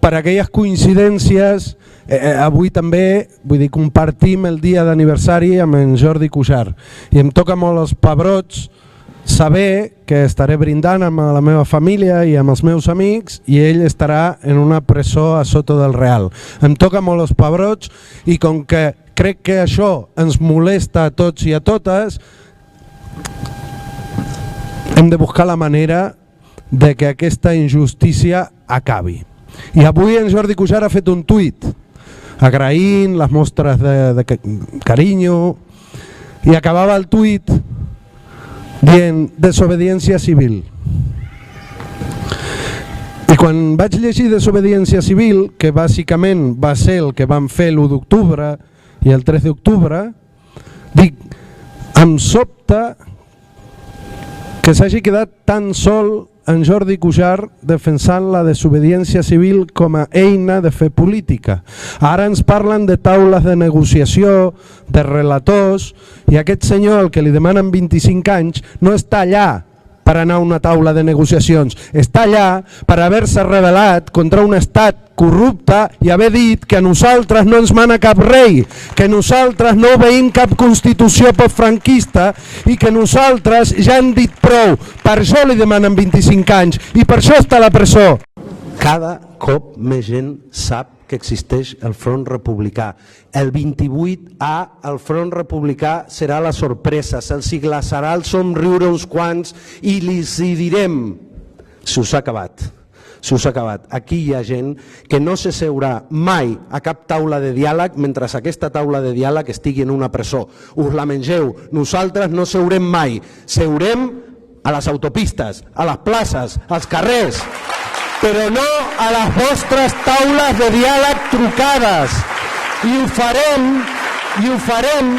per aquelles coincidències, avui també compartim el dia d'aniversari amb en Jordi Cuixart i em toca molt els pebrots saber que estaré brindant amb la meva família i amb els meus amics i ell estarà en una presó a Soto del Real. Em toca molt els pebrots i com que crec que això ens molesta a tots i a totes, hem de buscar la manera de que aquesta injustícia acabi. I avui en Jordi Cuixart ha fet un tuit agraint les mostres de carinyo i acabava el tuit dient desobediència civil. I quan vaig llegir desobediència civil, que bàsicament va ser el que van fer l'1 d'octubre i el 3 d'octubre, dic, em sobta que s'hagi quedat tan sol en Jordi Cuixart defensant la desobediència civil com a eina de fer política. Ara ens parlen de taules de negociació, de relators, i aquest senyor al que li demanen 25 anys no està allà per anar a una taula de negociacions, està allà per haver-se rebel·lat contra un estat corrupte i haver dit que a nosaltres no ens mana cap rei, que nosaltres no veïm cap constitució postfranquista i que nosaltres ja hem dit prou. Per això li demanen 25 anys i per això està a la presó. Cada cop més gent sap que existeix el Front Republicà. El 28A el Front Republicà serà la sorpresa, se'ls glaçarà el somriure uns quants i li direm: s'us ha acabat. S'us ha acabat. Aquí hi ha gent que no se seurà mai a cap taula de diàleg mentre aquesta taula de diàleg estigui en una presó. Us la mengeu. Nosaltres no seurem mai. Seurem a les autopistes, a les places, als carrers, però no a les vostres taules de diàleg trucades. I ho farem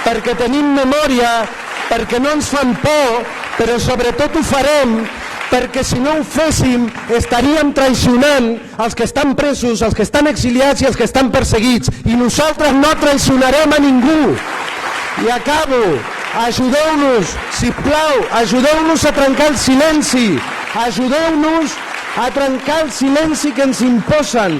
perquè tenim memòria, perquè no ens fan por, però sobretot ho farem perquè si no ho féssim estaríem traicionant els que estan presos, els que estan exiliats i els que estan perseguits. I nosaltres no traicionarem a ningú. I acabo. Ajudeu-nos, sisplau, ajudeu-nos a trencar el silenci. Ajudeu-nos a trencar el silenci que ens imposen.